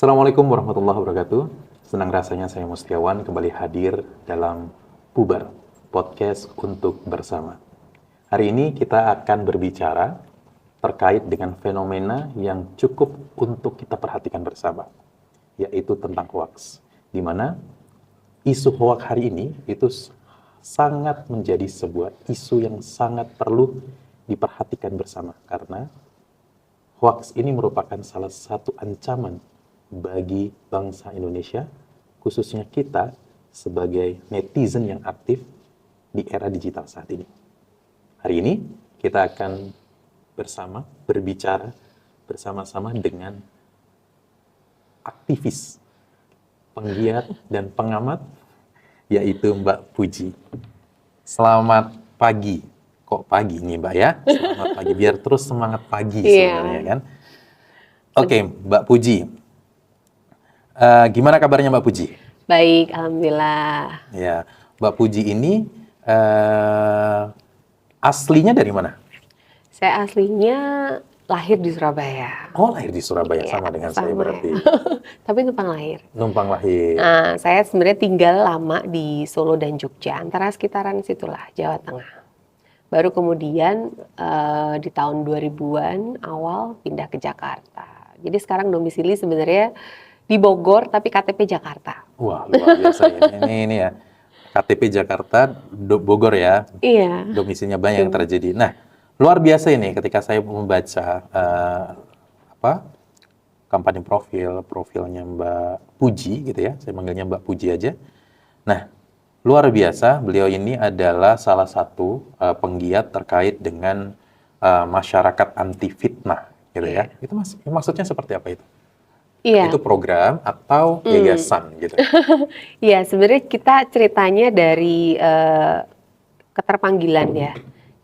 Assalamualaikum warahmatullahi wabarakatuh. Senang rasanya saya Mustiawan kembali hadir dalam Puber, podcast untuk bersama. Hari ini kita akan berbicara terkait dengan fenomena yang cukup untuk kita perhatikan bersama, yaitu tentang hoax. Di mana isu hoax hari ini itu sangat menjadi sebuah isu yang sangat perlu diperhatikan bersama, karena hoax ini merupakan salah satu ancaman bagi bangsa Indonesia, khususnya kita sebagai netizen yang aktif di era digital saat ini. Hari ini kita akan berbicara bersama-sama dengan aktivis, penggiat dan pengamat, yaitu Mbak Puji. Selamat pagi. Kok pagi nih Mbak ya? Selamat pagi, biar terus semangat pagi sebenarnya kan. Oke, Mbak Puji. Gimana kabarnya Mbak Puji? Baik, alhamdulillah. Ya, Mbak Puji ini aslinya dari mana? Saya aslinya lahir di Surabaya. Oh, lahir di Surabaya, Ya, sama dengan saya berarti. Tapi numpang lahir. Numpang lahir. Nah, saya sebenarnya tinggal lama di Solo dan Jogja, antara sekitaran situlah, Jawa Tengah. Baru kemudian di tahun 2000-an awal pindah ke Jakarta. Jadi sekarang domisili sebenarnya di Bogor, tapi KTP Jakarta. Wah, luar biasa ini ya. KTP Jakarta, Bogor ya. Iya. Domisilinya banyak yang terjadi. Nah, luar biasa ini ketika saya membaca kampanye profilnya Mbak Puji gitu ya. Saya manggilnya Mbak Puji aja. Nah, luar biasa, beliau ini adalah salah satu penggiat terkait dengan masyarakat anti fitnah gitu ya. Itu maksudnya seperti apa itu? Iya. Itu program atau yayasan gitu? Iya, sebenarnya kita ceritanya dari keterpanggilan ya.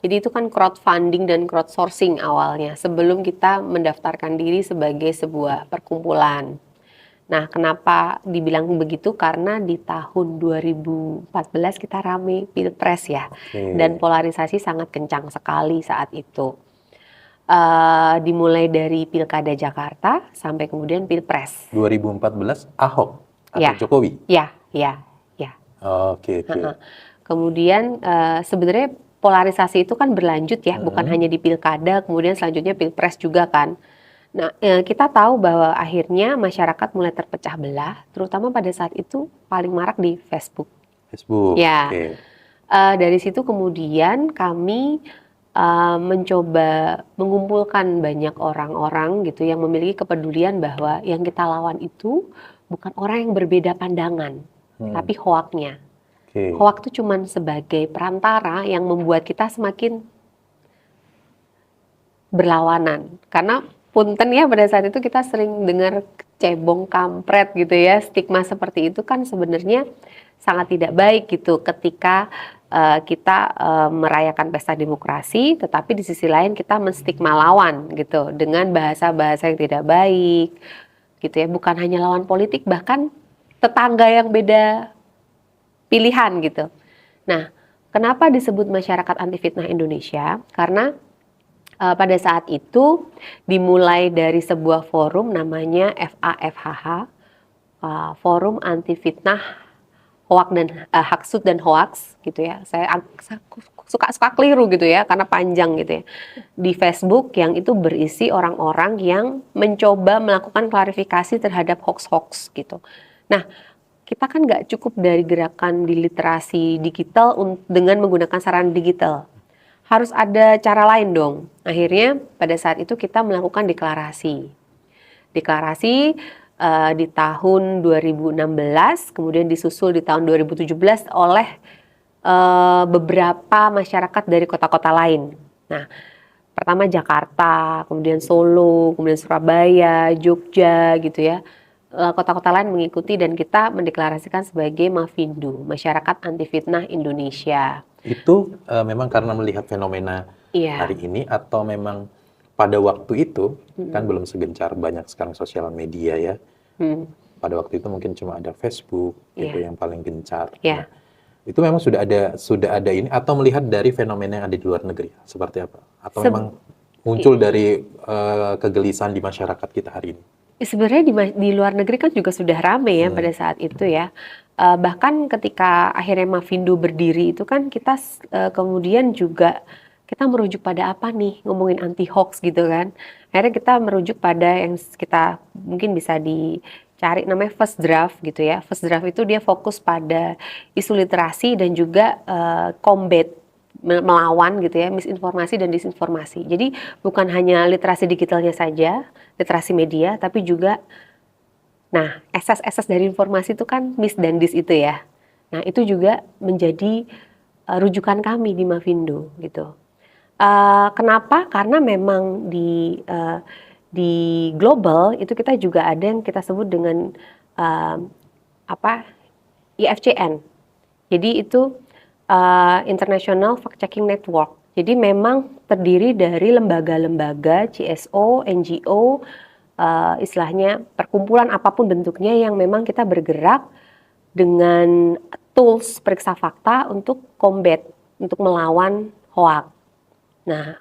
Jadi itu kan crowdfunding dan crowdsourcing awalnya sebelum kita mendaftarkan diri sebagai sebuah perkumpulan. Nah, kenapa dibilang begitu? Karena di tahun 2014 kita rame Pilpres ya. Dan polarisasi sangat kencang sekali saat itu. Dimulai dari Pilkada Jakarta sampai kemudian Pilpres. 2014 Ahok atau Ya. Jokowi? Ya. Oke. Kemudian sebenarnya polarisasi itu kan berlanjut ya, bukan hanya di Pilkada, kemudian selanjutnya Pilpres juga kan. Nah, kita tahu bahwa akhirnya masyarakat mulai terpecah belah, terutama pada saat itu paling marak di Facebook. Ya. Oke. Dari situ kemudian kami mencoba mengumpulkan banyak orang-orang gitu yang memiliki kepedulian bahwa yang kita lawan itu bukan orang yang berbeda pandangan, tapi hoaknya. Hoak itu cuma sebagai perantara yang membuat kita semakin berlawanan. Karena punten ya, pada saat itu kita sering dengar cebong kampret gitu ya, stigma seperti itu kan sebenarnya sangat tidak baik gitu ketika kita merayakan pesta demokrasi, tetapi di sisi lain kita menstigma lawan gitu dengan bahasa-bahasa yang tidak baik gitu ya. Bukan hanya lawan politik, bahkan tetangga yang beda pilihan gitu. Nah, kenapa disebut masyarakat anti fitnah Indonesia? Karena pada saat itu dimulai dari sebuah forum namanya FAFHH, Forum Anti Fitnah Hoax dan Haksud dan Hoax gitu ya. Saya suka keliru gitu ya karena panjang gitu ya. Di Facebook yang itu berisi orang-orang yang mencoba melakukan klarifikasi terhadap hoax-hoax gitu. Nah, kita kan nggak cukup dari gerakan di literasi digital dengan menggunakan sarana digital. Harus ada cara lain dong. Akhirnya pada saat itu kita melakukan deklarasi. Di tahun 2016, kemudian disusul di tahun 2017 oleh beberapa masyarakat dari kota-kota lain. Nah, pertama Jakarta, kemudian Solo, kemudian Surabaya, Jogja gitu ya. Kota-kota lain mengikuti dan kita mendeklarasikan sebagai Mafindo, Masyarakat Anti Fitnah Indonesia. Itu memang karena melihat fenomena hari ini atau memang pada waktu itu kan belum segencar banyak sekarang sosial media ya. Pada waktu itu mungkin cuma ada Facebook gitu yang paling gencar. Nah, itu memang sudah ada ini atau melihat dari fenomena yang ada di luar negeri seperti apa? Atau memang muncul dari kegelisahan di masyarakat kita hari ini? Sebenarnya di luar negeri kan juga sudah rame ya pada saat itu ya. Bahkan ketika akhirnya Mavindo berdiri itu kan kita kemudian juga kita merujuk pada apa nih, ngomongin anti hoax gitu kan. Akhirnya kita merujuk pada yang kita mungkin bisa dicari namanya first draft gitu ya. First draft itu dia fokus pada isu literasi dan juga combat melawan gitu ya misinformasi dan disinformasi. Jadi bukan hanya literasi digitalnya saja, literasi media, tapi juga nah asas-asas dari informasi itu kan mis dan dis itu ya. Nah itu juga menjadi rujukan kami di Mavindo gitu. Kenapa? Karena memang di global itu kita juga ada yang kita sebut dengan apa IFCN. Jadi itu International Fact Checking Network. Jadi memang terdiri dari lembaga-lembaga CSO, NGO, istilahnya perkumpulan apapun bentuknya yang memang kita bergerak dengan tools periksa fakta untuk combat, untuk melawan hoax. Nah,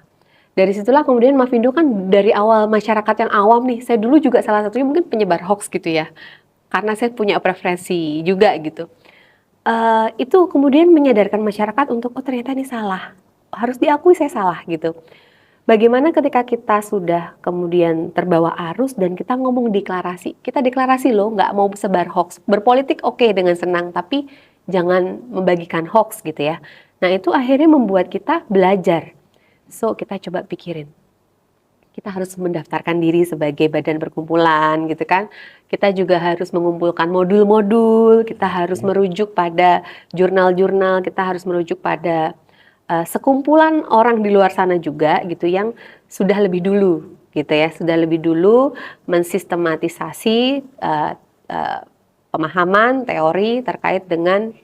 dari situlah kemudian Mavindo kan dari awal masyarakat yang awam nih, saya dulu juga salah satunya mungkin penyebar hoax gitu ya, karena saya punya preferensi juga gitu. Itu kemudian menyadarkan masyarakat untuk oh ternyata ini salah, harus diakui saya salah gitu. Bagaimana ketika kita sudah kemudian terbawa arus dan kita ngomong deklarasi, kita deklarasi loh nggak mau sebar hoax, berpolitik oke dengan senang, tapi jangan membagikan hoax gitu ya. Nah itu akhirnya membuat kita belajar. So kita coba pikirin, kita harus mendaftarkan diri sebagai badan perkumpulan gitu kan. Kita juga harus mengumpulkan modul-modul, kita harus merujuk pada jurnal-jurnal, kita harus merujuk pada sekumpulan orang di luar sana juga gitu yang sudah lebih dulu gitu ya, sudah lebih dulu mensistematisasi pemahaman teori terkait dengan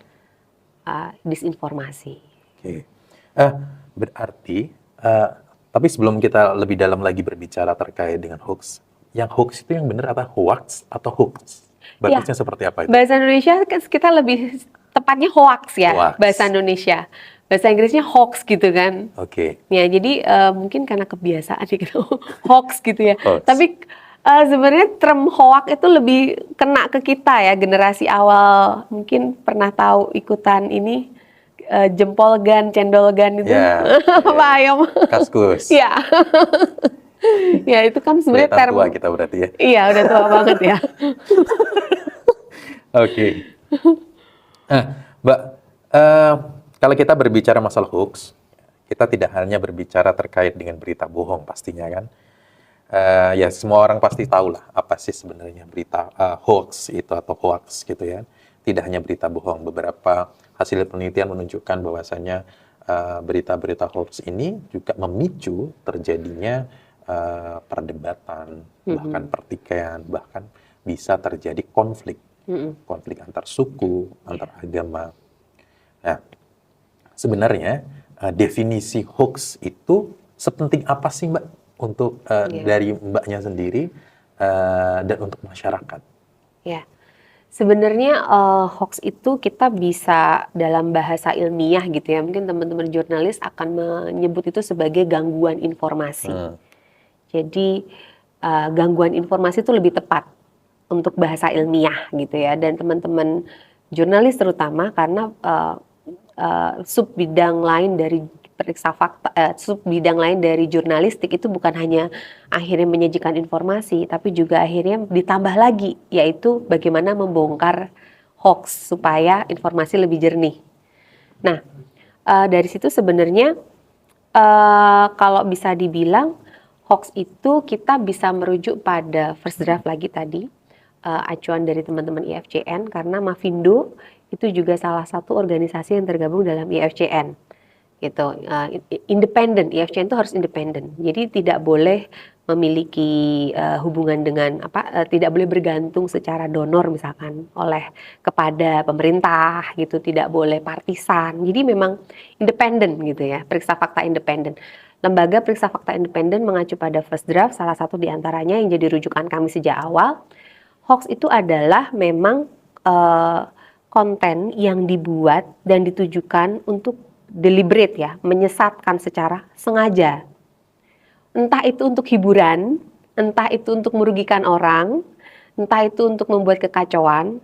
disinformasi. Oke. Berarti, tapi sebelum kita lebih dalam lagi berbicara terkait dengan hoax, yang hoax itu yang benar apa hoax atau hoax? Bagusnya seperti apa itu? Bahasa Indonesia kita lebih tepatnya hoax ya, Hoax. bahasa Indonesia. Bahasa Inggrisnya hoax gitu kan. Oke. Ya, jadi mungkin karena kebiasaan gitu, hoax gitu ya. Hoax. Tapi sebenarnya term hoax itu lebih kena ke kita ya, generasi awal. Mungkin pernah tahu ikutan ini jempol gun, cendol gun itu. Ya, Pak Ayom. Kaskus. Ya. Ya, itu kan sebenarnya Kelihatan term tua kita berarti ya. Iya, udah tua banget ya. Oke. Mbak, kalau kita berbicara masalah hoax, kita tidak hanya berbicara terkait dengan berita bohong pastinya kan. Ya semua orang pasti tahu lah apa sih sebenarnya berita hoax itu atau hoax gitu ya. Tidak hanya berita bohong, beberapa hasil penelitian menunjukkan bahwasannya berita-berita hoax ini juga memicu terjadinya perdebatan, bahkan pertikaian, bahkan bisa terjadi konflik. Konflik antar suku, antar agama. Nah, sebenarnya definisi hoax itu sepenting apa sih Mbak untuk dari Mbaknya sendiri dan untuk masyarakat? Ya, sebenarnya hoax itu kita bisa dalam bahasa ilmiah gitu ya, mungkin teman-teman jurnalis akan menyebut itu sebagai gangguan informasi. Jadi gangguan informasi itu lebih tepat untuk bahasa ilmiah gitu ya, dan teman-teman jurnalis terutama karena sub bidang lain dari periksa fakta, sub bidang lain dari jurnalistik itu bukan hanya akhirnya menyajikan informasi, tapi juga akhirnya ditambah lagi yaitu bagaimana membongkar hoax supaya informasi lebih jernih. Nah, dari situ sebenarnya kalau bisa dibilang hoax itu kita bisa merujuk pada first draft lagi tadi, acuan dari teman-teman IFCN, karena Mavindo itu juga salah satu organisasi yang tergabung dalam IFCN gitu. Independen, IFCN itu harus independen, jadi tidak boleh memiliki hubungan dengan tidak boleh bergantung secara donor misalkan oleh kepada pemerintah gitu, tidak boleh partisan, jadi memang independen gitu ya, periksa fakta independen. Lembaga periksa fakta independen mengacu pada first draft, salah satu diantaranya yang jadi rujukan kami sejak awal. Hoax itu adalah memang konten yang dibuat dan ditujukan untuk deliberate ya, menyesatkan secara sengaja. Entah itu untuk hiburan, entah itu untuk merugikan orang, entah itu untuk membuat kekacauan,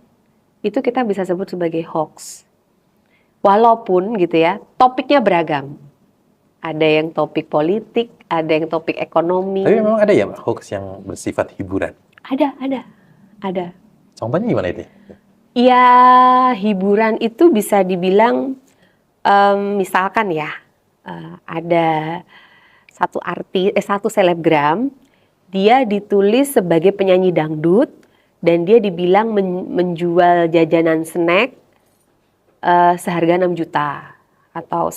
itu kita bisa sebut sebagai hoax. Walaupun gitu ya, topiknya beragam. Ada yang topik politik, ada yang topik ekonomi. Tapi memang ada ya hoax yang bersifat hiburan. Ada. Contohnya gimana itu? Ya, hiburan itu bisa dibilang, misalkan ya, ada satu selebgram, dia ditulis sebagai penyanyi dangdut, dan dia dibilang menjual jajanan snack seharga 6 juta atau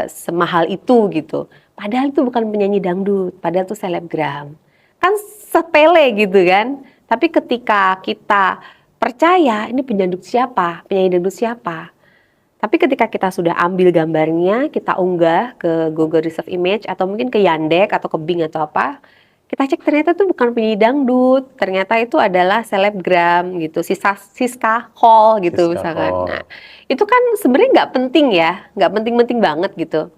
semahal itu gitu. Padahal itu bukan penyanyi dangdut, padahal itu selebgram. Kan sepele gitu kan. Tapi ketika kita percaya ini penyanyi dangdut siapa. Tapi ketika kita sudah ambil gambarnya, kita unggah ke Google Reserve Image atau mungkin ke Yandex atau ke Bing atau apa, kita cek ternyata itu bukan penyanyi dangdut, ternyata itu adalah selebgram gitu, Siska Hall gitu Siska misalkan. Hall. Nah, itu kan sebenarnya nggak penting ya, nggak penting-penting banget gitu.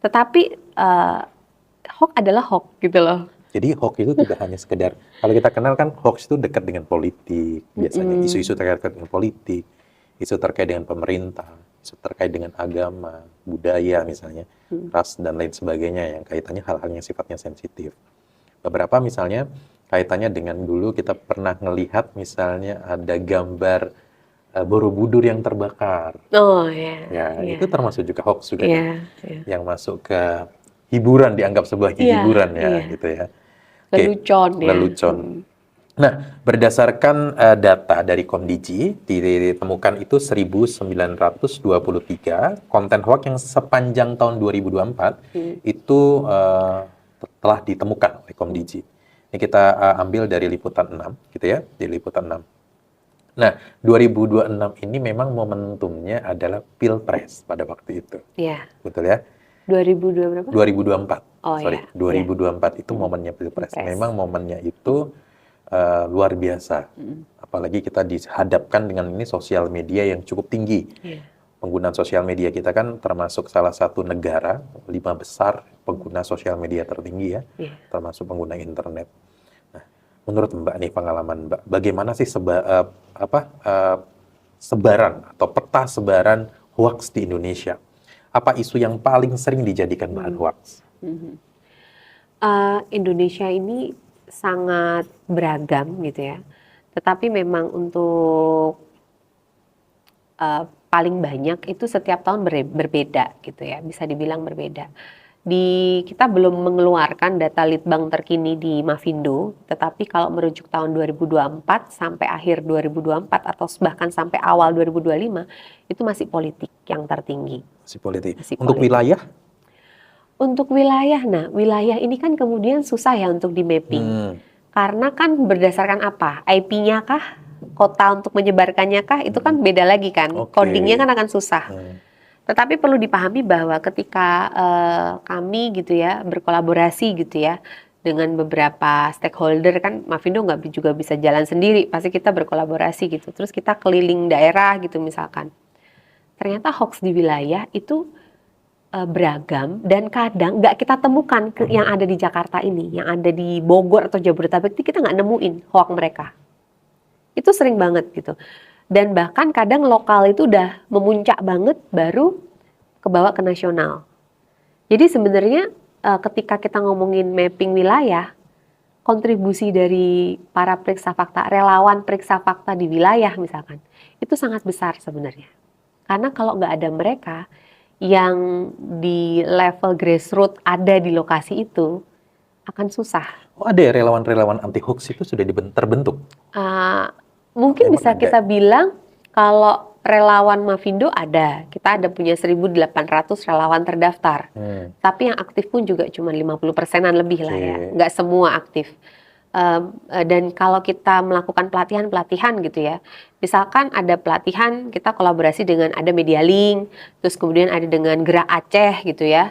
Tetapi hoax adalah hoax gitu loh. Jadi hoax itu tidak hanya sekedar, kalau kita kenal kan hoax itu dekat dengan politik, biasanya isu-isu terkait dengan politik, isu terkait dengan pemerintah, isu terkait dengan agama, budaya misalnya, ras dan lain sebagainya yang kaitannya hal-hal yang sifatnya sensitif. Beberapa misalnya kaitannya dengan dulu kita pernah ngelihat misalnya ada gambar Borobudur yang terbakar. Oh ya. Ya, Iya. itu termasuk juga hoax juga Iya, kan? iya. Yang masuk ke hiburan, dianggap sebuah Iya, hiburan ya, iya. gitu ya. Oke, Lelucon ya. lelucon. Nah, berdasarkan data dari Kondigi, ditemukan itu 1923 konten hoax yang sepanjang tahun 2024 itu telah ditemukan oleh Kondigi. Ini kita ambil dari liputan 6, gitu ya, di liputan 6. Nah, 2026 ini memang momentumnya adalah Pilpres pada waktu itu. Iya. Betul ya? 2002 berapa? 2024. Oh, Sorry, iya. 2024 itu momennya Pilpres. Pilpres. Memang momennya itu luar biasa. Apalagi kita dihadapkan dengan ini sosial media yang cukup tinggi. Iya. Penggunaan sosial media kita kan termasuk salah satu negara 5 besar pengguna sosial media tertinggi ya, Iya. termasuk pengguna internet. Nah, menurut Mbak nih pengalaman Mbak, bagaimana sih sebaran atau peta sebaran hoax di Indonesia? Apa isu yang paling sering dijadikan bahan hoax? Indonesia ini sangat beragam gitu ya. Tetapi memang untuk paling banyak itu setiap tahun berbeda gitu ya, bisa dibilang berbeda. Kita belum mengeluarkan data litbang terkini di Mavindo, tetapi kalau merujuk tahun 2024 sampai akhir 2024 atau bahkan sampai awal 2025 itu masih politik yang tertinggi. Masih politik. Masih Untuk politik. wilayah? Untuk wilayah, nah wilayah ini kan kemudian susah ya untuk di mapping. Karena kan berdasarkan apa? IP-nya kah? Kota untuk menyebarkannya kah? Itu kan beda lagi kan. Oke. Codingnya kan akan susah. Tetapi perlu dipahami bahwa ketika kami gitu ya berkolaborasi gitu ya dengan beberapa stakeholder, kan Mavindo nggak juga bisa jalan sendiri, pasti kita berkolaborasi gitu. Terus kita keliling daerah gitu misalkan. Ternyata hoax di wilayah itu beragam dan kadang nggak kita temukan yang ada di Jakarta ini, yang ada di Bogor atau Jabodetabek itu kita nggak nemuin hoax mereka. Itu sering banget gitu. Dan bahkan kadang lokal itu udah memuncak banget baru kebawa ke nasional. Jadi sebenarnya ketika kita ngomongin mapping wilayah, kontribusi dari para periksa fakta, relawan periksa fakta di wilayah misalkan, itu sangat besar sebenarnya. Karena kalau nggak ada mereka yang di level grassroots ada di lokasi itu, akan susah. Oh, ada ya relawan-relawan anti hoax itu sudah terbentuk? Mungkin Memang bisa ada. kita bilang kalau relawan Mavindo ada, kita ada punya 1.800 relawan terdaftar. Tapi yang aktif pun juga cuma 50%-an lebih lah ya, nggak semua aktif. Dan kalau kita melakukan pelatihan gitu ya, misalkan ada pelatihan kita kolaborasi dengan ada Media Link, terus kemudian ada dengan Gerak Aceh gitu ya,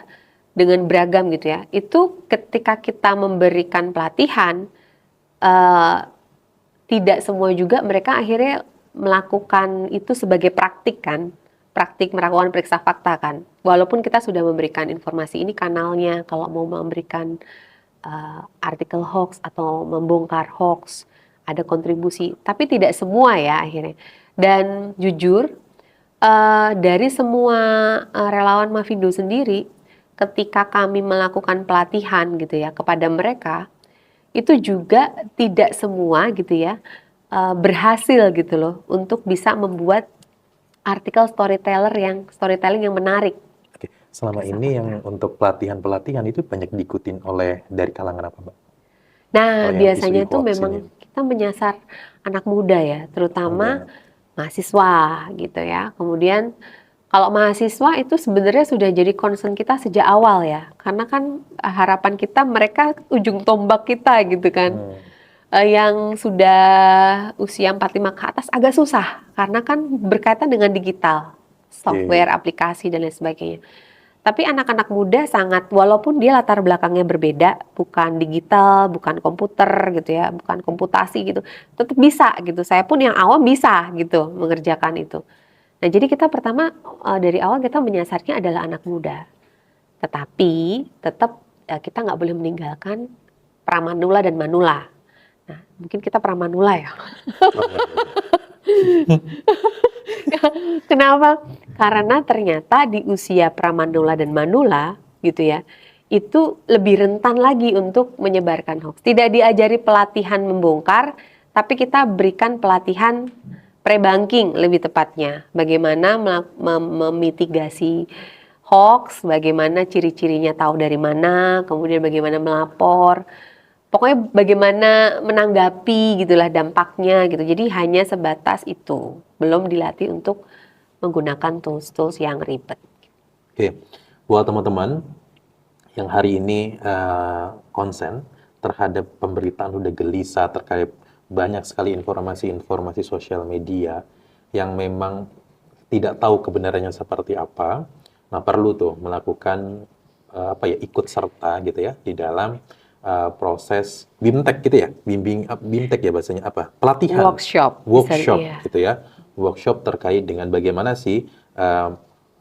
dengan beragam gitu ya. Itu ketika kita memberikan pelatihan, tidak semua juga mereka akhirnya melakukan itu sebagai praktik kan, praktik melakukan periksa fakta kan. Walaupun kita sudah memberikan informasi ini kanalnya, kalau mau memberikan artikel hoax atau membongkar hoax, ada kontribusi, tapi tidak semua ya akhirnya. Dan jujur, dari semua relawan Mavindo sendiri, ketika kami melakukan pelatihan gitu ya kepada mereka, itu juga tidak semua gitu ya berhasil gitu loh untuk bisa membuat artikel storytelling yang menarik. Oke, selama ini yang untuk pelatihan-pelatihan itu banyak diikutin oleh dari kalangan apa, Mbak? Nah, Kalau yang biasanya isu-isu tuh hoax memang ini. kita menyasar anak muda ya, terutama mahasiswa gitu ya. Kemudian kalau mahasiswa itu sebenarnya sudah jadi concern kita sejak awal ya, karena kan harapan kita mereka ujung tombak kita gitu kan. Yang sudah usia 45 ke atas agak susah karena kan berkaitan dengan digital, software, aplikasi dan lain sebagainya. Tapi anak-anak muda sangat, walaupun dia latar belakangnya berbeda, bukan digital, bukan komputer gitu ya, bukan komputasi gitu, tetap bisa gitu. Saya pun yang awam bisa gitu mengerjakan itu. Nah, jadi kita pertama dari awal kita menyasarnya adalah anak muda. Tetapi tetap kita nggak boleh meninggalkan pramanula dan manula. Nah, mungkin kita pramanula ya. Kenapa? Karena ternyata di usia pramanula dan manula gitu ya, itu lebih rentan lagi untuk menyebarkan hoax. Tidak diajari pelatihan membongkar, tapi kita berikan pelatihan pre-banking lebih tepatnya. Bagaimana memitigasi hoax, bagaimana ciri-cirinya tahu dari mana, kemudian bagaimana melapor. Pokoknya bagaimana menanggapi gitulah dampaknya gitu. Jadi hanya sebatas itu, belum dilatih untuk menggunakan tools-tools yang ribet. Oke, buat teman-teman yang hari ini konsen terhadap pemberitaan udah gelisah terkait banyak sekali informasi-informasi sosial media yang memang tidak tahu kebenarannya seperti apa, nah perlu tuh melakukan ikut serta gitu ya di dalam proses BIMTEK gitu ya, BIMTEK ya bahasanya apa? Pelatihan. Workshop iya. Gitu ya. Workshop terkait dengan bagaimana sih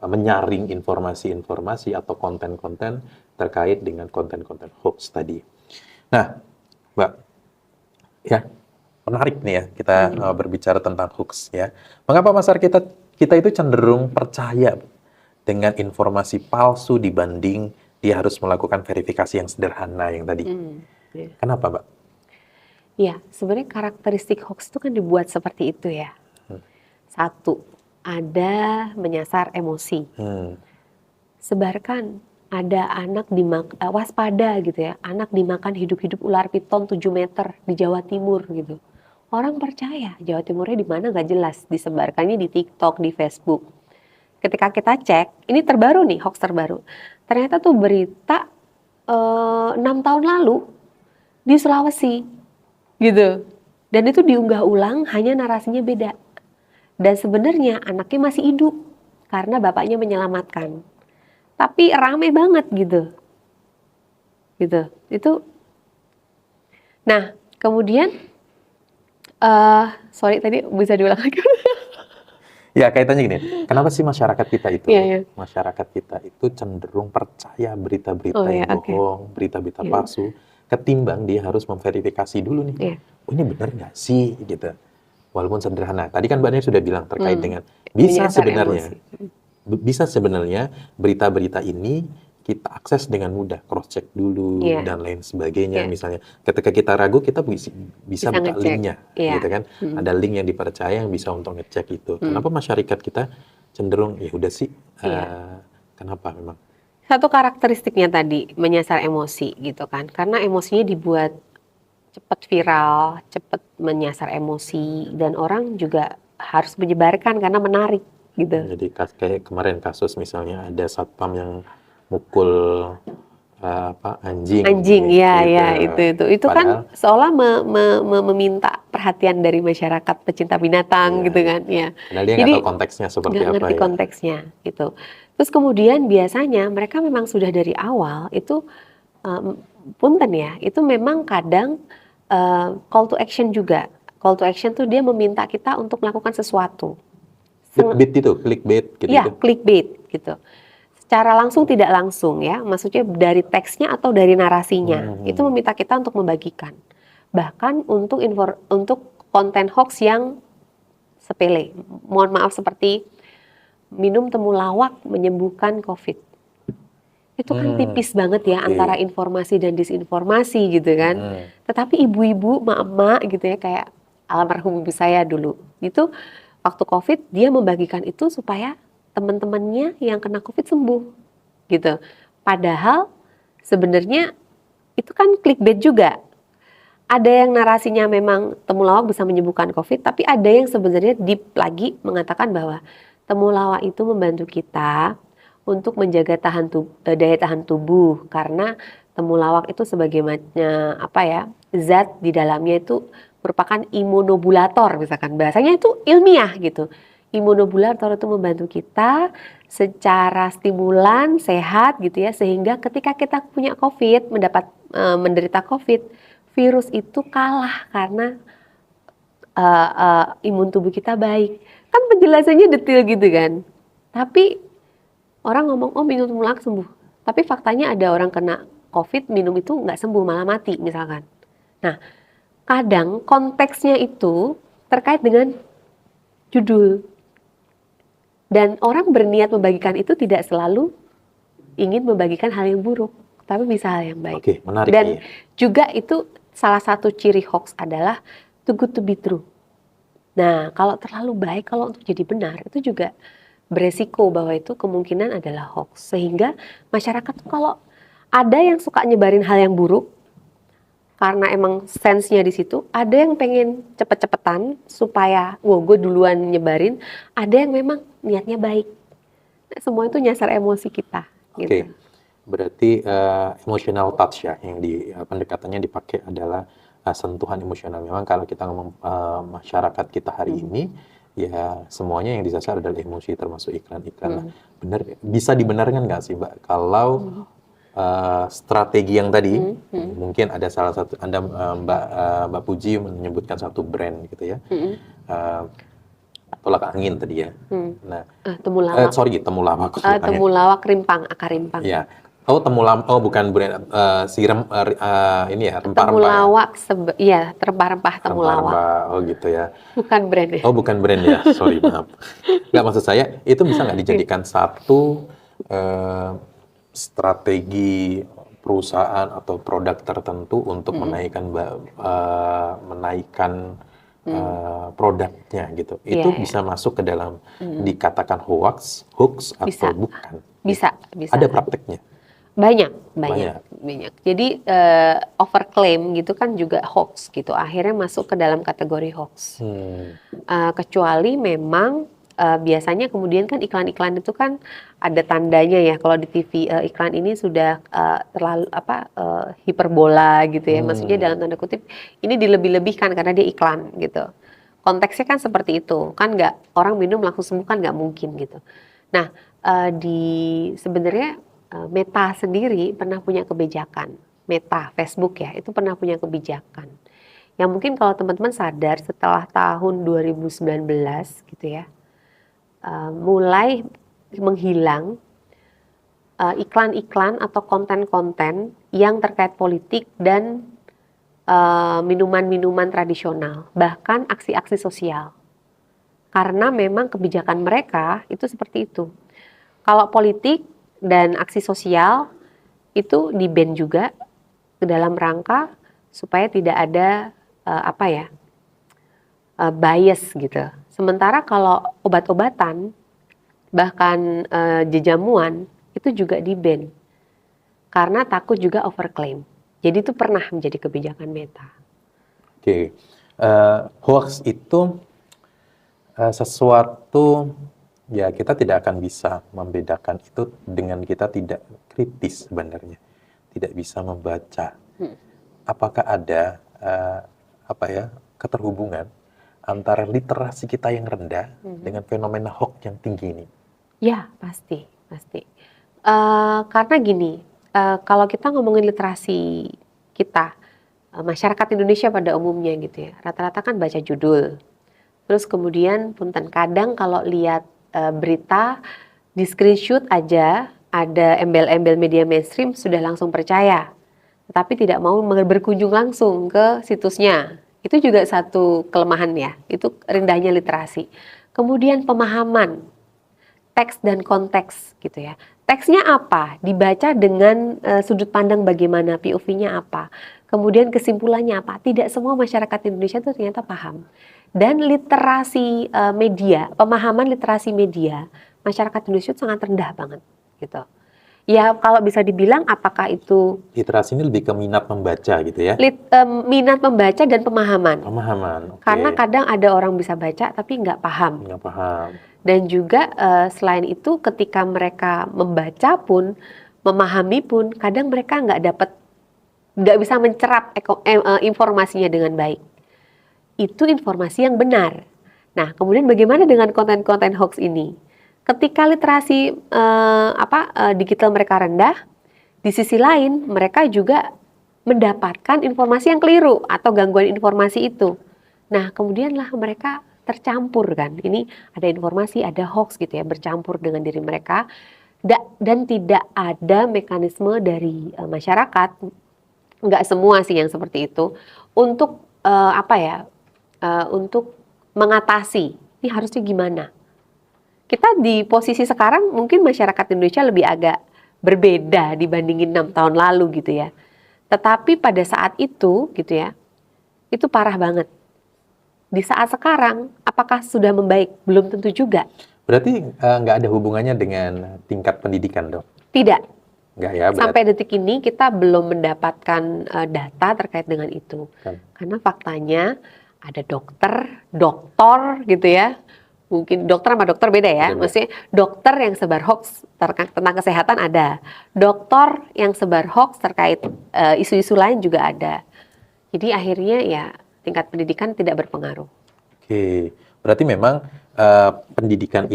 menyaring informasi-informasi atau konten-konten terkait dengan konten-konten hoax tadi. Nah, Mbak, ya menarik nih ya kita berbicara tentang hoax ya. Mengapa masyarakat kita itu cenderung percaya dengan informasi palsu dibanding dia harus melakukan verifikasi yang sederhana yang tadi? Kenapa, Mbak? Iya, sebenarnya karakteristik hoax itu kan dibuat seperti itu ya. Satu, ada menyasar emosi. Sebarkan, ada anak waspada gitu ya, anak dimakan hidup-hidup ular piton 7 meter di Jawa Timur gitu. Orang percaya, Jawa Timurnya di mana nggak jelas, disebarkannya di TikTok, di Facebook. Ketika kita cek, ini terbaru nih, hoax terbaru. Ternyata tuh berita 6 tahun lalu di Sulawesi gitu. Dan itu diunggah ulang, hanya narasinya beda. Dan sebenarnya anaknya masih hidup karena bapaknya menyelamatkan. Tapi rame banget gitu. Gitu. Itu. Nah, kemudian sorry tadi bisa diulang lagi. Ya, kaitannya gini, kenapa sih masyarakat kita itu, Iya. masyarakat kita itu cenderung percaya berita-berita yang bohong, berita-berita Iya. palsu, ketimbang dia harus memverifikasi dulu nih, Iya. oh ini benar nggak sih, gitu. Walaupun sederhana. Tadi kan Mbak Nia sudah bilang terkait dengan Menyasar bisa sebenarnya berita-berita ini kita akses dengan mudah, cross check dulu dan lain sebagainya. Misalnya ketika kita ragu kita bisa buka linknya, gitu kan? Ada link yang dipercaya yang bisa untuk ngecek itu. Kenapa masyarakat kita cenderung ya udah sih? Kenapa memang? Satu karakteristiknya tadi menyasar emosi gitu kan, karena emosinya dibuat cepat viral, cepat menyasar emosi dan orang juga harus menyebarkan karena menarik gitu. Jadi kayak kemarin kasus misalnya ada satpam yang mukul anjing itu kan seolah meminta perhatian dari masyarakat pecinta binatang gitu kan ya. Padahal dia nggak tahu konteksnya seperti apa ngerti ya. Konteksnya gitu. Terus kemudian biasanya mereka memang sudah dari awal itu punten ya, itu memang kadang call to action juga. Call to action tuh dia meminta kita untuk melakukan sesuatu. Clickbait gitu. Iya, clickbait gitu. Secara langsung tidak langsung ya, maksudnya dari teksnya atau dari narasinya. Itu meminta kita untuk membagikan. Bahkan untuk konten hoax yang sepele. Mohon maaf seperti minum temulawak menyembuhkan COVID. Itu kan tipis banget ya antara informasi dan disinformasi gitu kan. Tetapi ibu-ibu, mak-mak gitu ya, kayak almarhum ibu saya dulu. Itu waktu COVID dia membagikan itu supaya teman-temannya yang kena COVID sembuh gitu. Padahal sebenarnya itu kan clickbait juga. Ada yang narasinya memang temulawak bisa menyembuhkan COVID, tapi ada yang sebenarnya deep lagi mengatakan bahwa temulawak itu membantu kita untuk menjaga daya tahan tubuh, karena temulawak itu sebagaimana apa ya, zat di dalamnya itu merupakan imunobulator, misalkan bahasanya itu ilmiah gitu. Imunobulator itu membantu kita secara stimulan sehat gitu ya, sehingga ketika kita punya COVID, menderita COVID, virus itu kalah karena imun tubuh kita baik. Kan penjelasannya detail gitu kan. Tapi orang ngomong, oh minum temulawak sembuh. Tapi faktanya ada orang kena COVID, minum itu nggak sembuh, malah mati misalkan. Nah, kadang konteksnya itu terkait dengan judul. Dan orang berniat membagikan itu tidak selalu ingin membagikan hal yang buruk, tapi bisa hal yang baik. Oke, menarik. Dan ya. juga itu salah satu ciri hoax adalah too good to be true. Nah, kalau terlalu baik, kalau untuk jadi benar, itu juga beresiko bahwa itu kemungkinan adalah hoax. Sehingga masyarakat tuh kalau ada yang suka nyebarin hal yang buruk, karena emang sense-nya di situ, ada yang pengen cepet-cepetan supaya, gue duluan nyebarin, ada yang memang niatnya baik. Nah, semua itu nyasar emosi kita. Oke, Gitu. berarti emotional touch ya, yang pendekatannya dipakai adalah sentuhan emosional. Memang kalau kita ngomong masyarakat kita hari ini, ya semuanya yang disasar adalah emosi, termasuk iklan-iklan. Nah, benar, bisa dibenarkan nggak sih, Mbak, kalau strategi yang tadi, mungkin ada salah satu, Anda Mbak Puji menyebutkan satu brand gitu ya, tolak angin tadi ya. Nah, Temulawak. temulawak. Temulawak rimpang, akar rimpang. Ya. Oh, bukan brand ini ya, rempah-rempah ya. Temulawak, rempah-rempah temulawak. Rempah-rempah, oh gitu ya. Bukan brand ya. Oh, bukan brand ya, sorry, maaf. Nggak, maksud saya, itu bisa nggak dijadikan satu strategi perusahaan atau produk tertentu untuk menaikkan produknya gitu. Itu bisa masuk ke dalam dikatakan hoax atau bukan? Bisa. Ada prakteknya? Banyak. Jadi overclaim gitu kan juga hoax gitu. Akhirnya masuk ke dalam kategori hoax. Kecuali memang biasanya kemudian kan iklan-iklan itu kan ada tandanya ya. Kalau di TV iklan ini sudah terlalu hiperbola gitu ya. Maksudnya dalam tanda kutip ini dilebih-lebihkan karena dia iklan gitu. Konteksnya kan seperti itu. Kan nggak orang minum langsung sembuh, kan nggak mungkin gitu. Nah, sebenarnya Meta sendiri pernah punya kebijakan. Meta, Facebook ya, itu pernah punya kebijakan. Yang mungkin kalau teman-teman sadar setelah tahun 2019 gitu ya, mulai menghilang iklan-iklan atau konten-konten yang terkait politik dan minuman-minuman tradisional, bahkan aksi-aksi sosial. Karena memang kebijakan mereka itu seperti itu. Kalau politik dan aksi sosial itu di-ban juga dalam rangka supaya tidak ada bias gitu. Sementara kalau obat-obatan bahkan jejamuan itu juga di-ban karena takut juga overclaim. Jadi itu pernah menjadi kebijakan Meta. Oke, hoax itu sesuatu, ya kita tidak akan bisa membedakan itu dengan kita tidak kritis sebenarnya, tidak bisa membaca. Apakah ada keterhubungan antara literasi kita yang rendah dengan fenomena hoax yang tinggi ini? Ya, pasti. Karena gini, kalau kita ngomongin literasi kita, masyarakat Indonesia pada umumnya gitu ya, rata-rata kan baca judul. Terus kemudian punten kadang kalau lihat berita di screenshot aja ada embel-embel media mainstream sudah langsung percaya. tetapi tidak mau berkunjung langsung ke situsnya. Itu juga satu kelemahan ya, itu rendahnya literasi. Kemudian pemahaman teks dan konteks gitu ya. Teksnya apa? Dibaca dengan sudut pandang bagaimana, POV-nya apa. Kemudian kesimpulannya apa? Tidak semua masyarakat Indonesia itu ternyata paham. Dan literasi media, pemahaman literasi media, masyarakat Indonesia itu sangat rendah banget gitu. Ya kalau bisa dibilang apakah itu Literasi ini lebih ke minat membaca gitu ya? minat membaca dan pemahaman. Pemahaman, oke. Karena kadang ada orang bisa baca tapi nggak paham. Nggak paham. Dan juga selain itu ketika mereka membaca pun, memahami pun, kadang mereka nggak bisa mencerap informasinya dengan baik. Itu informasi yang benar. Nah, kemudian bagaimana dengan konten-konten hoax ini? Ketika literasi digital mereka rendah, di sisi lain mereka juga mendapatkan informasi yang keliru atau gangguan informasi itu. Nah, kemudianlah mereka tercampur kan. Ini ada informasi, ada hoax gitu ya, bercampur dengan diri mereka. Dan tidak ada mekanisme dari masyarakat, nggak semua sih yang seperti itu, untuk untuk mengatasi. Ini harusnya gimana? Kita di posisi sekarang mungkin masyarakat Indonesia lebih agak berbeda dibandingin 6 tahun lalu gitu ya. Tetapi pada saat itu gitu ya, itu parah banget. Di saat sekarang, apakah sudah membaik? Belum tentu juga. Berarti nggak ada hubungannya dengan tingkat pendidikan, Dok? Tidak. Nggak ya? Sampai detik ini kita belum mendapatkan data terkait dengan itu. Karena faktanya ada dokter gitu ya. Mungkin dokter sama dokter beda ya. Maksudnya dokter yang sebar hoax tentang kesehatan ada. Dokter yang sebar hoax terkait isu-isu lain juga ada. Jadi akhirnya ya tingkat pendidikan tidak berpengaruh. Oke, berarti memang pendidikan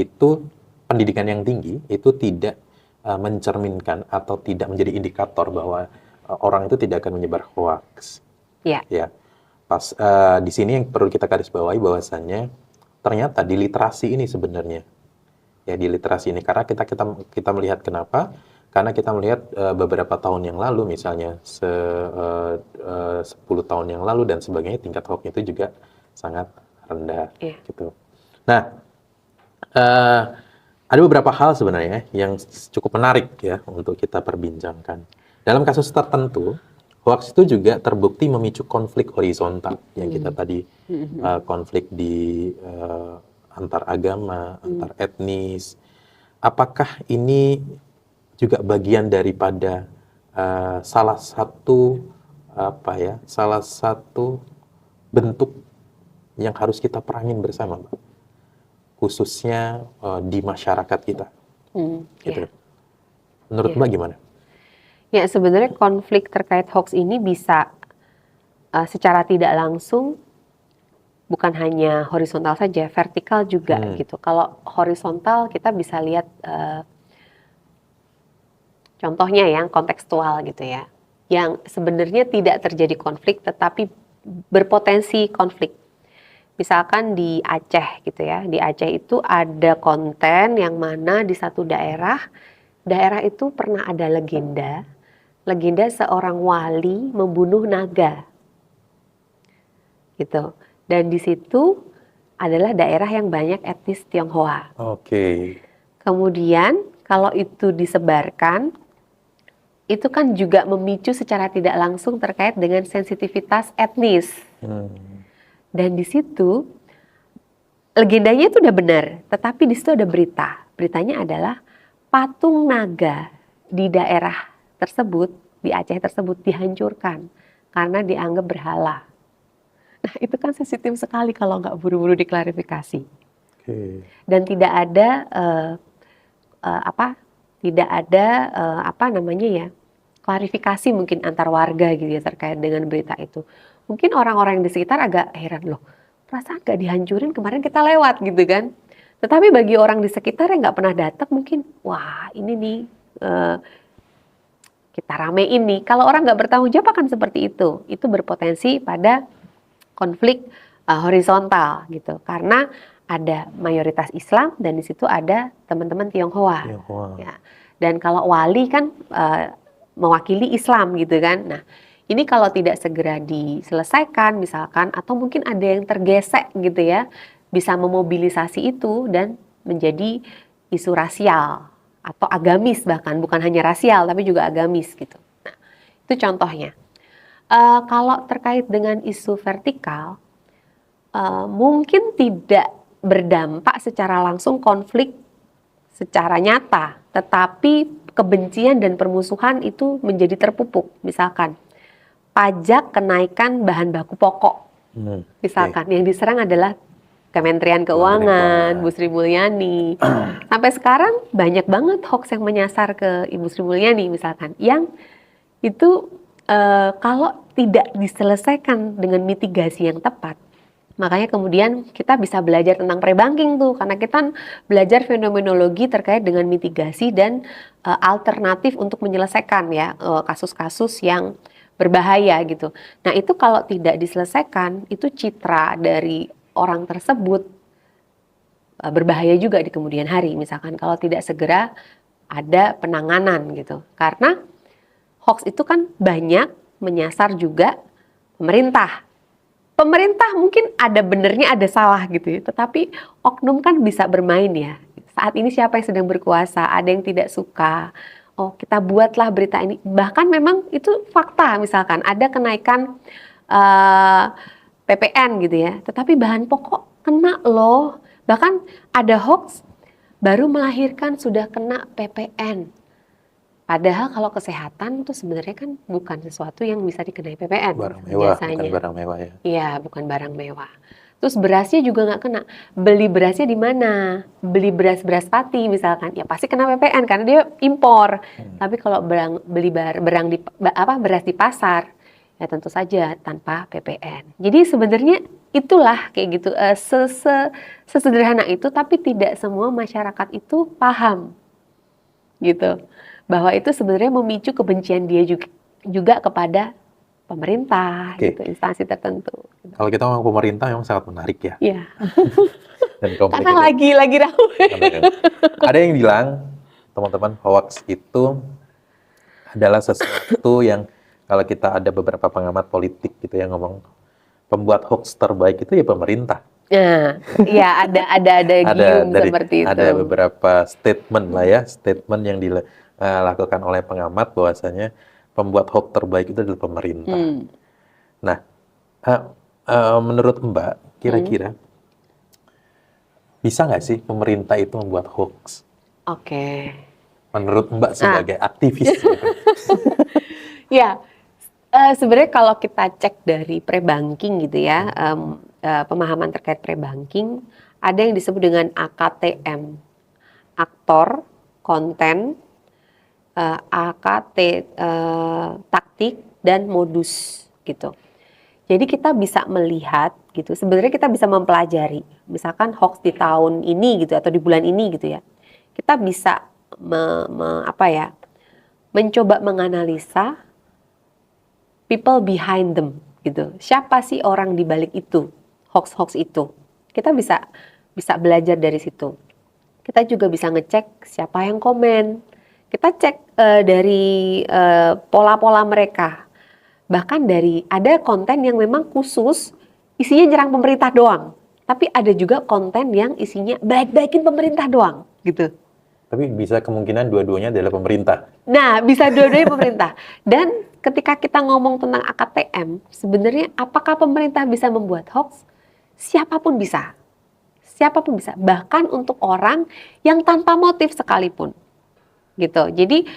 yang tinggi itu tidak mencerminkan atau tidak menjadi indikator bahwa orang itu tidak akan menyebar hoax. Ya. Ya. Pas di sini yang perlu kita garis bawahi bahwasannya ternyata di literasi ini sebenarnya, ya di literasi ini karena kita melihat kenapa? Karena kita melihat beberapa tahun yang lalu, misalnya 10 tahun yang lalu dan sebagainya, tingkat hoax itu juga sangat rendah, gitu. Nah, ada beberapa hal sebenarnya yang cukup menarik ya untuk kita perbincangkan. Dalam kasus tertentu, hoax itu juga terbukti memicu konflik horizontal yang kita tadi konflik di antar agama, antar etnis. Apakah ini juga bagian daripada salah satu bentuk yang harus kita perangin bersama, Mbak? Khususnya di masyarakat kita. Gitu. Menurut Mbak gimana? Ya, sebenarnya konflik terkait hoax ini bisa secara tidak langsung, bukan hanya horizontal saja, vertikal juga gitu. Kalau horizontal kita bisa lihat contohnya yang kontekstual gitu ya, yang sebenarnya tidak terjadi konflik tetapi berpotensi konflik. Misalkan di Aceh gitu ya, di Aceh itu ada konten yang mana di satu daerah itu pernah ada legenda seorang wali membunuh naga, gitu. Dan di situ adalah daerah yang banyak etnis Tionghoa. Oke. Kemudian kalau itu disebarkan, itu kan juga memicu secara tidak langsung terkait dengan sensitivitas etnis. Dan di situ legendanya itu udah benar, tetapi di situ ada berita. Beritanya adalah patung naga di daerah tersebut, di Aceh tersebut dihancurkan karena dianggap berhala. Nah, itu kan sensitif sekali kalau nggak buru-buru diklarifikasi. Dan tidak ada klarifikasi mungkin antar warga gitu ya terkait dengan berita itu. Mungkin orang-orang yang di sekitar agak heran, loh, perasaan nggak dihancurin kemarin kita lewat gitu kan. Tetapi bagi orang di sekitar yang nggak pernah datang mungkin, wah ini nih kita ramein nih. Kalau orang nggak bertanggung jawab akan seperti itu. Itu berpotensi pada konflik horizontal gitu. Karena ada mayoritas Islam dan di situ ada teman-teman Tionghoa. Ya. Dan kalau wali kan mewakili Islam gitu kan. Nah, ini kalau tidak segera diselesaikan misalkan, atau mungkin ada yang tergesek gitu ya, bisa memobilisasi itu dan menjadi isu rasial atau agamis, bahkan bukan hanya rasial tapi juga agamis gitu. Nah, itu contohnya. Kalau terkait dengan isu vertikal, mungkin tidak berdampak secara langsung konflik secara nyata, tetapi kebencian dan permusuhan itu menjadi terpupuk. Misalkan pajak kenaikan bahan baku pokok, misalkan yang diserang adalah Kementerian Keuangan, Bu Sri Mulyani. Sampai sekarang banyak banget hoax yang menyasar ke Ibu Sri Mulyani misalkan, yang itu kalau tidak diselesaikan dengan mitigasi yang tepat, makanya kemudian kita bisa belajar tentang pre-banking tuh, karena kita belajar fenomenologi terkait dengan mitigasi dan alternatif untuk menyelesaikan ya kasus-kasus yang berbahaya gitu. Nah, itu kalau tidak diselesaikan, itu citra dari orang tersebut berbahaya juga di kemudian hari. Misalkan kalau tidak segera ada penanganan gitu. Karena hoax itu kan banyak menyasar juga pemerintah. Pemerintah mungkin ada benernya, ada salah gitu ya. Tetapi oknum kan bisa bermain ya. Saat ini siapa yang sedang berkuasa, ada yang tidak suka. Oh, kita buatlah berita ini. Bahkan memang itu fakta, misalkan ada kenaikan PPN gitu ya. Tetapi bahan pokok kena loh. Bahkan ada hoax baru melahirkan sudah kena PPN. Padahal kalau kesehatan itu sebenarnya kan bukan sesuatu yang bisa dikenai PPN Barang mewah, biasanya. bukan barang mewah ya. Iya, bukan barang mewah. Terus berasnya juga nggak kena. Beli berasnya di mana? Beli beras pati misalkan, ya pasti kena PPN karena dia impor. Tapi kalau beras di pasar, ya tentu saja tanpa PPN. Jadi sebenarnya itulah kayak gitu, sesederhana itu, tapi tidak semua masyarakat itu paham gitu, bahwa itu sebenarnya memicu kebencian dia juga kepada pemerintah, gitu, instansi tertentu. Kalau kita ngomong pemerintah memang sangat menarik ya. Iya. Dan Karena lagi ramai. Ada yang bilang, teman-teman, hoax itu adalah sesuatu yang kalau kita ada beberapa pengamat politik gitu yang ngomong, pembuat hoax terbaik itu ya pemerintah. Nah, ya ada gium seperti itu. Ada beberapa statement lah ya, statement yang dilakukan oleh pengamat bahwasanya pembuat hoax terbaik itu adalah pemerintah. Nah, menurut Mbak, kira-kira bisa nggak sih pemerintah itu membuat hoax? Oke. Menurut Mbak sebagai aktivis. Ya, sebenarnya kalau kita cek dari pre-banking gitu ya, pemahaman terkait pre-banking, ada yang disebut dengan AKTM, aktor, konten, AKT, taktik, dan modus gitu. Jadi kita bisa melihat gitu, sebenarnya kita bisa mempelajari, misalkan hoax di tahun ini gitu atau di bulan ini gitu ya, kita bisa mencoba menganalisa people behind them gitu. Siapa sih orang di balik itu, hoax-hoax itu? Kita bisa belajar dari situ. Kita juga bisa ngecek siapa yang komen. Kita cek dari pola-pola mereka. Bahkan ada konten yang memang khusus isinya nyerang pemerintah doang. Tapi ada juga konten yang isinya baik-baikin pemerintah doang gitu. Tapi bisa kemungkinan dua-duanya adalah pemerintah. Nah, bisa dua-duanya pemerintah. Dan ketika kita ngomong tentang AKTM, sebenarnya apakah pemerintah bisa membuat hoax? Siapapun bisa. Siapapun bisa. Bahkan untuk orang yang tanpa motif sekalipun. Gitu. Jadi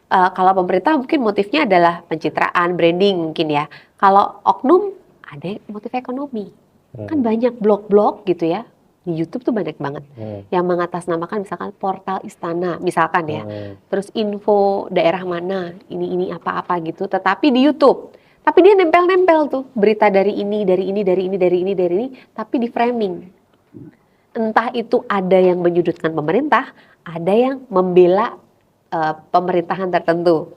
kalau pemerintah mungkin motifnya adalah pencitraan, branding mungkin ya. Kalau oknum ada motif ekonomi. Kan banyak blog-blog gitu ya. Di YouTube tuh banyak banget yang mengatasnamakan misalkan portal istana misalkan ya, terus info daerah mana, ini apa-apa gitu, tetapi di YouTube, tapi dia nempel-nempel tuh berita dari ini, tapi di framing. Entah itu ada yang menyudutkan pemerintah, ada yang membela pemerintahan tertentu.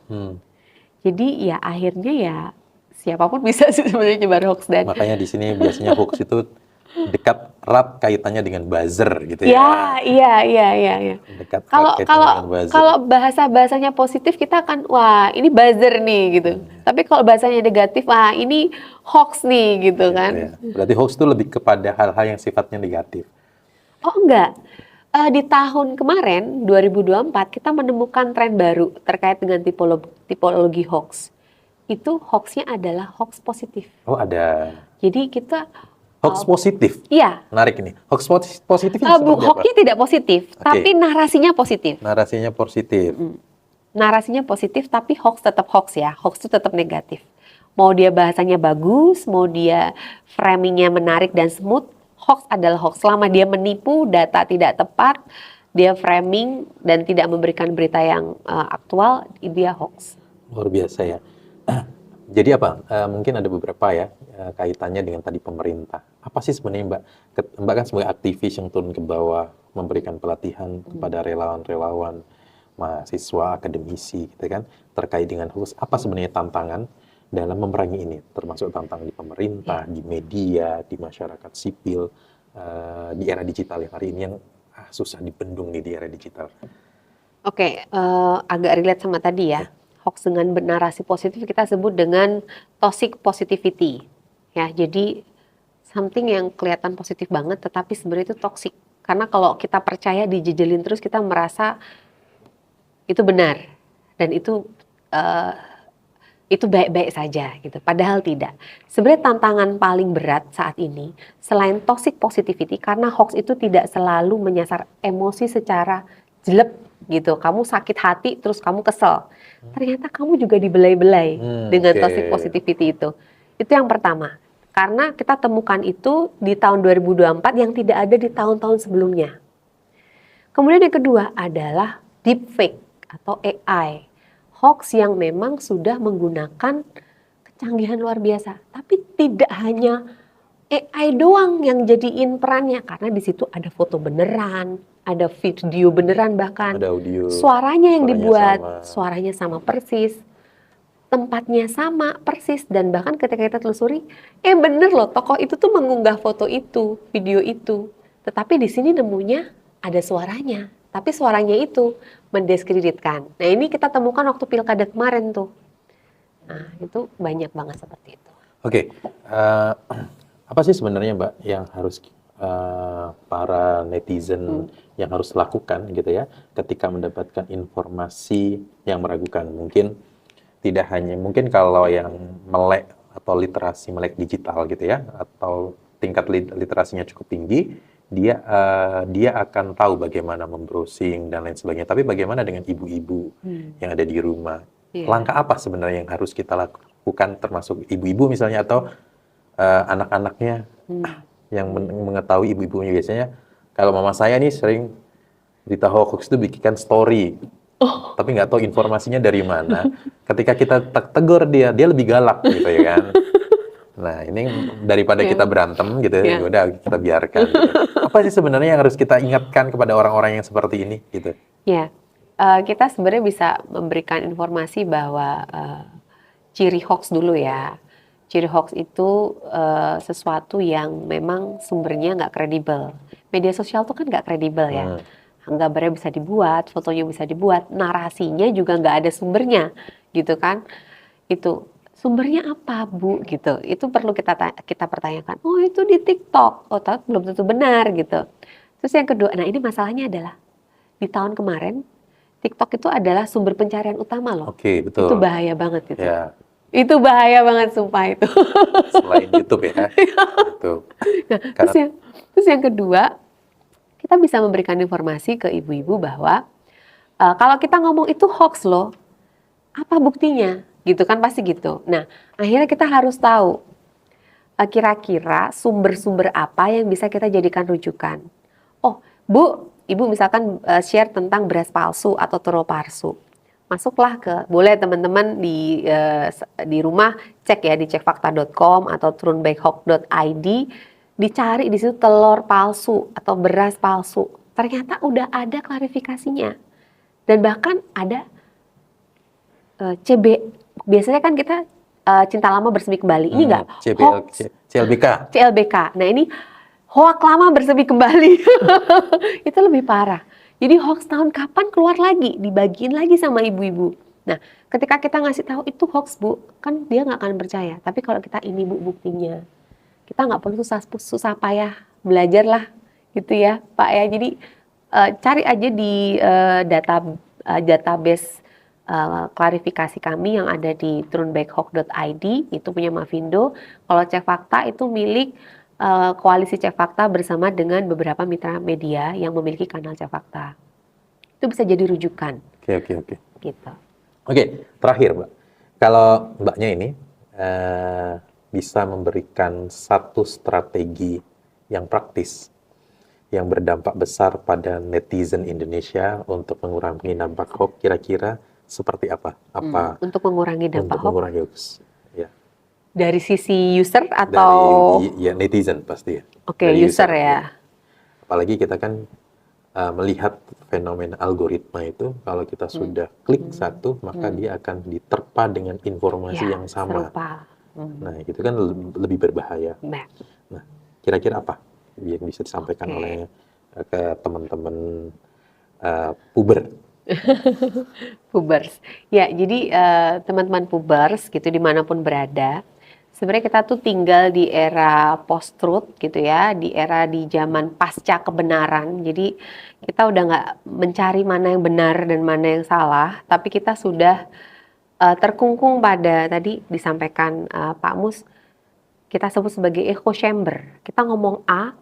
Jadi ya akhirnya ya siapapun bisa sih sebenarnya nyebar hoax. Dan makanya di sini biasanya hoax itu dekat erat kaitannya dengan buzzer gitu Ya, ya. iya. Dekat erat Kalau kaitannya kalau dengan buzzer. kalau bahasanya positif kita akan wah ini buzzer nih gitu. Tapi kalau bahasanya negatif, wah ini hoax nih gitu Gitu kan. ya. Berarti hoax itu lebih kepada hal-hal yang sifatnya negatif. Oh enggak. Di tahun kemarin 2024 kita menemukan tren baru terkait dengan tipologi hoax. Itu hoaxnya adalah hoax positif. Oh, ada Jadi kita hoax positif. iya, Menarik ini. Hoax positif itu seperti apa? hoaxnya tidak positif, Oke. tapi narasinya positif. Narasinya positif. Narasinya positif, tapi hoax tetap hoax ya. Hoax itu tetap negatif. Mau dia bahasanya bagus, mau dia framingnya menarik dan smooth, hoax adalah hoax. Selama dia menipu, data tidak tepat, dia framing dan tidak memberikan berita yang aktual, dia hoax. Luar biasa ya. Jadi apa? Mungkin ada beberapa ya kaitannya dengan tadi pemerintah. Apa sih sebenarnya Mbak? Mbak kan sebagai aktivis yang turun ke bawah, memberikan pelatihan kepada relawan-relawan, mahasiswa, akademisi, gitu kan, terkait dengan hoax. Apa sebenarnya tantangan dalam memerangi ini? Termasuk tantangan di pemerintah, di media, di masyarakat sipil, di era digital yang hari ini yang susah dibendung nih di era digital. Oke, agak relate sama tadi ya. Hoax dengan narasi positif kita sebut dengan toxic positivity. Ya, jadi something yang kelihatan positif banget tetapi sebenarnya itu toxic. Karena kalau kita percaya dijejelin terus kita merasa itu benar dan itu baik-baik saja gitu. Padahal tidak. Sebenarnya tantangan paling berat saat ini selain toxic positivity karena hoax itu tidak selalu menyasar emosi secara jelek gitu. Kamu sakit hati terus kamu kesel. Ternyata kamu juga dibelai-belai dengan toxic positivity itu. Itu yang pertama. Karena kita temukan itu di tahun 2024 yang tidak ada di tahun-tahun sebelumnya. Kemudian yang kedua adalah deepfake atau AI. Hoax yang memang sudah menggunakan kecanggihan luar biasa. Tapi tidak hanya AI doang yang jadiin perannya. Karena di situ ada foto beneran, ada video beneran bahkan. Ada audio. Suaranya yang dibuat, sama. suaranya sama persis. Tempatnya sama persis. Dan bahkan ketika kita telusuri, bener loh tokoh itu tuh mengunggah foto itu, video itu. Tetapi di sini nemunya ada suaranya. Tapi suaranya itu mendiskreditkan. Nah ini kita temukan waktu pilkada kemarin tuh. Nah itu banyak banget seperti itu. Oke, apa sih sebenarnya Mbak yang harus para netizen yang harus lakukan gitu ya ketika mendapatkan informasi yang meragukan? Mungkin tidak hanya, mungkin kalau yang melek atau literasi melek digital gitu ya, atau tingkat literasinya cukup tinggi, dia akan tahu bagaimana membrowsing dan lain sebagainya. Tapi bagaimana dengan ibu-ibu yang ada di rumah? Langkah apa sebenarnya yang harus kita lakukan, termasuk ibu-ibu misalnya atau anak-anaknya yang mengetahui ibu-ibunya? Biasanya kalau mama saya nih sering berita hoax itu bikinkan story, tapi nggak tahu informasinya dari mana. Ketika kita tegur dia lebih galak gitu ya kan. Nah, ini daripada kita berantem gitu, ya udah kita biarkan. Gitu. Apa sih sebenarnya yang harus kita ingatkan kepada orang-orang yang seperti ini gitu? Ya, kita sebenarnya bisa memberikan informasi bahwa ciri hoax dulu ya. Ciri hoax itu sesuatu yang memang sumbernya nggak kredibel. Media sosial tuh kan nggak kredibel ya. Gambarnya bisa dibuat, fotonya bisa dibuat, narasinya juga nggak ada sumbernya, gitu kan? Itu sumbernya apa Bu gitu, itu perlu kita pertanyakan. Oh itu di TikTok, oh tapi belum tentu benar gitu. Terus yang kedua, nah ini masalahnya adalah di tahun kemarin TikTok itu adalah sumber pencarian utama loh. Oke, betul. Itu bahaya banget itu. Ya. Itu bahaya banget sumpah itu. Selain YouTube ya. Gitu. Nah, terus yang kedua, kita bisa memberikan informasi ke ibu-ibu bahwa kalau kita ngomong itu hoax loh, apa buktinya? Gitu kan pasti gitu. Nah, akhirnya kita harus tahu kira-kira sumber-sumber apa yang bisa kita jadikan rujukan. Oh, Bu, Ibu misalkan share tentang beras palsu atau telur palsu. Masuklah boleh teman-teman di rumah cek ya di cekfakta.com atau turunbaikhoax.id, dicari di situ telur palsu atau beras palsu. Ternyata udah ada klarifikasinya. Dan bahkan ada biasanya kan kita cinta lama bersemi kembali. Ini enggak CLBK. Nah ini hoax lama bersemi kembali. Itu lebih parah. Jadi hoax tahun kapan keluar lagi, dibagiin lagi sama ibu-ibu. Nah, ketika kita ngasih tahu itu hoax Bu, kan dia nggak akan percaya. Tapi kalau kita ini Bu buktinya, kita nggak perlu susah payah belajar lah, gitu ya Pak ya. Jadi cari aja di database klarifikasi kami yang ada di turnbackhawk.id, itu punya Mavindo. Kalau Cek Fakta itu milik koalisi Cek Fakta bersama dengan beberapa mitra media yang memiliki kanal Cek Fakta. Itu bisa jadi rujukan. Oke. Gitu. Oke, terakhir Mbak. Kalau Mbaknya ini bisa memberikan satu strategi yang praktis yang berdampak besar pada netizen Indonesia untuk mengurangi dampak hoax, kira-kira seperti apa? Untuk mengurangi dampak untuk mengurangi hoax? Ya. Dari sisi user atau Dari netizen pasti ya. Oke, Dari user ya. Apalagi kita kan melihat fenomena algoritma itu, kalau kita sudah klik satu, maka dia akan diterpa dengan informasi Ya, yang sama. serupa. Nah, itu kan lebih berbahaya. Nah, Nah, kira-kira apa yang bisa disampaikan Oke. oleh ke teman-teman puber? Pubers. Ya, jadi teman-teman pubers gitu dimanapun berada, sebenarnya kita tuh tinggal di era post-truth gitu ya, di era di zaman pasca kebenaran. Jadi kita udah nggak mencari mana yang benar dan mana yang salah, tapi kita sudah terkungkung pada tadi disampaikan Pak Mus, kita sebut sebagai echo chamber. Kita ngomong A,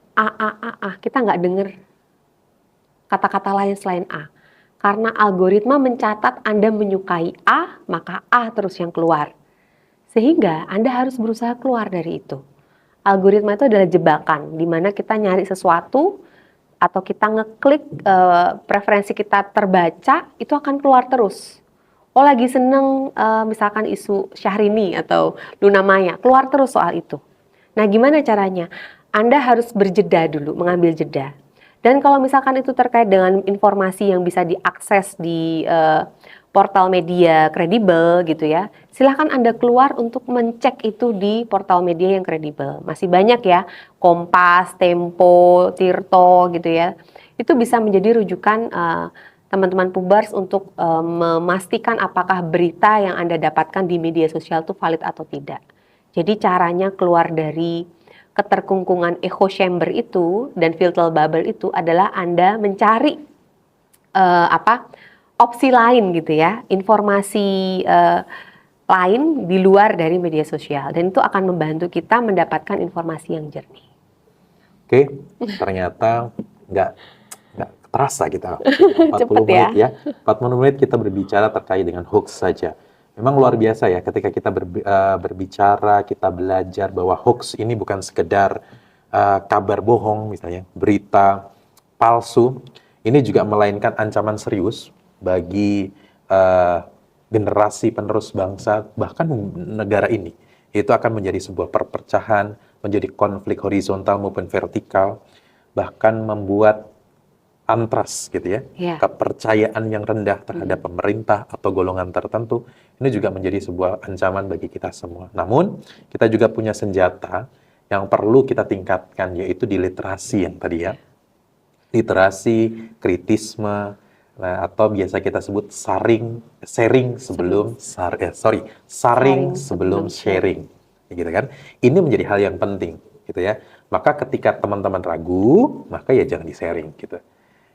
kita nggak dengar kata-kata lain selain A. Karena algoritma mencatat Anda menyukai A, maka A terus yang keluar. Sehingga Anda harus berusaha keluar dari itu. Algoritma itu adalah jebakan, di mana kita nyari sesuatu, atau kita ngeklik preferensi kita terbaca, itu akan keluar terus. Oh lagi seneng misalkan isu Syahrini atau Luna Maya, keluar terus soal itu. Nah gimana caranya? Anda harus berjeda dulu, mengambil jeda. Dan kalau misalkan itu terkait dengan informasi yang bisa diakses di portal media kredibel gitu ya, silahkan Anda keluar untuk mencek itu di portal media yang kredibel. Masih banyak ya, Kompas, Tempo, Tirto gitu ya. Itu bisa menjadi rujukan teman-teman pubers untuk memastikan apakah berita yang Anda dapatkan di media sosial itu valid atau tidak. Jadi caranya keluar dari keterkungkungan echo chamber itu dan filter bubble itu adalah Anda mencari opsi lain gitu ya, informasi lain di luar dari media sosial, dan itu akan membantu kita mendapatkan informasi yang jernih. Oke, ternyata nggak terasa kita 40 Cepet menit ya. 40 menit kita berbicara terkait dengan hoax saja. Memang luar biasa ya ketika kita berbicara, kita belajar bahwa hoax ini bukan sekedar kabar bohong misalnya, berita palsu. Ini juga melainkan ancaman serius bagi generasi penerus bangsa, bahkan negara ini. Itu akan menjadi sebuah perpecahan, menjadi konflik horizontal maupun vertikal, bahkan membuat antras gitu ya, kepercayaan yang rendah terhadap pemerintah atau golongan tertentu, ini juga menjadi sebuah ancaman bagi kita semua. Namun, kita juga punya senjata yang perlu kita tingkatkan, yaitu di literasi yang tadi ya. Literasi, kritisme, atau biasa kita sebut saring sebelum sharing, gitu kan? Ini menjadi hal yang penting, gitu ya. Maka ketika teman-teman ragu, maka ya jangan di-sharing, gitu.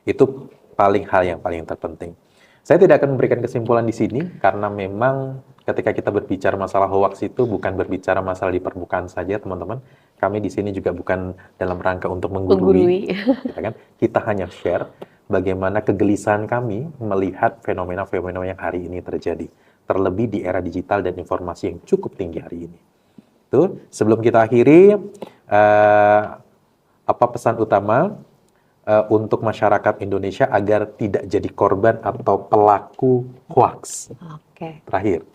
Itu hal yang paling terpenting. Saya tidak akan memberikan kesimpulan di sini, karena memang ketika kita berbicara masalah hoax itu bukan berbicara masalah di permukaan saja, teman-teman. Kami di sini juga bukan dalam rangka untuk menggurui. Gitu kan? Kita hanya share bagaimana kegelisahan kami melihat fenomena-fenomena yang hari ini terjadi. Terlebih di era digital dan informasi yang cukup tinggi hari ini. Itu, sebelum kita akhiri, apa pesan utama untuk masyarakat Indonesia agar tidak jadi korban atau pelaku hoax? Terakhir.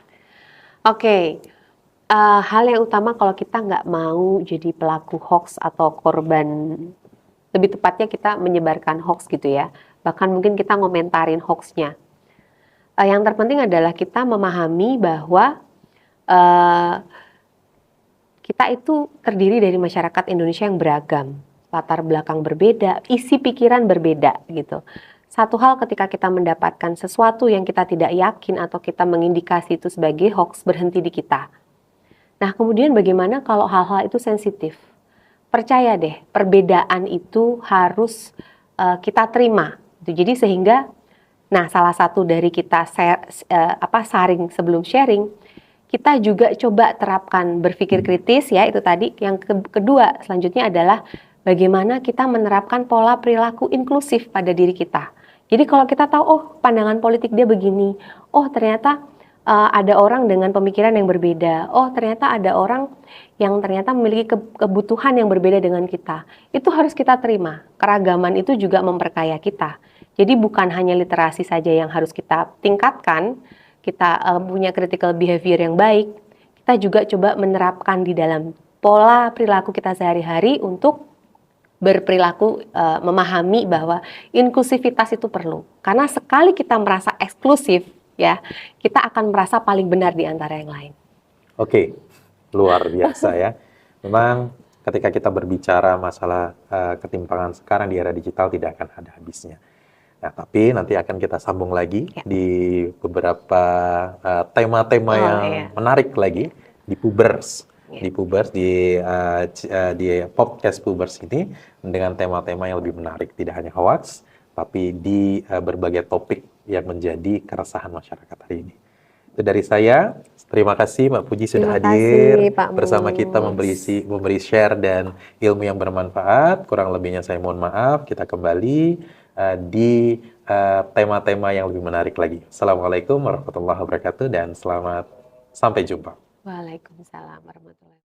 Hal yang utama kalau kita nggak mau jadi pelaku hoax atau korban, lebih tepatnya kita menyebarkan hoax gitu ya, bahkan mungkin kita ngomentarin hoaxnya. Yang terpenting adalah kita memahami bahwa kita itu terdiri dari masyarakat Indonesia yang beragam. latar belakang berbeda, isi pikiran berbeda gitu. Satu hal ketika kita mendapatkan sesuatu yang kita tidak yakin atau kita mengindikasi itu sebagai hoax, berhenti di kita. Nah, kemudian bagaimana kalau hal-hal itu sensitif? Percaya deh, perbedaan itu harus kita terima. Jadi sehingga, nah salah satu dari kita saring sebelum sharing, kita juga coba terapkan berpikir kritis ya, itu tadi. Yang kedua selanjutnya adalah bagaimana kita menerapkan pola perilaku inklusif pada diri kita. Jadi kalau kita tahu, oh pandangan politik dia begini, oh ternyata ada orang dengan pemikiran yang berbeda, oh ternyata ada orang yang ternyata memiliki kebutuhan yang berbeda dengan kita. Itu harus kita terima, keragaman itu juga memperkaya kita. Jadi bukan hanya literasi saja yang harus kita tingkatkan, kita punya critical behavior yang baik, kita juga coba menerapkan di dalam pola perilaku kita sehari-hari untuk berperilaku memahami bahwa inklusivitas itu perlu. Karena sekali kita merasa eksklusif, ya, kita akan merasa paling benar di antara yang lain. Oke, luar biasa ya. Memang ketika kita berbicara masalah ketimpangan sekarang di era digital tidak akan ada habisnya. Nah, tapi nanti akan kita sambung lagi di beberapa tema-tema yang menarik lagi di Pubers. Di Pubers, di podcast Pubers ini dengan tema-tema yang lebih menarik, tidak hanya hoax, tapi di berbagai topik yang menjadi keresahan masyarakat hari ini. Itu dari saya. Terima kasih Mbak Puji sudah hadir bersama kita memberi share dan ilmu yang bermanfaat. Kurang lebihnya saya mohon maaf. Kita kembali di tema-tema yang lebih menarik lagi. Assalamualaikum warahmatullahi wabarakatuh dan sampai jumpa. Waalaikumsalam warahmatullahi wabarakatuh.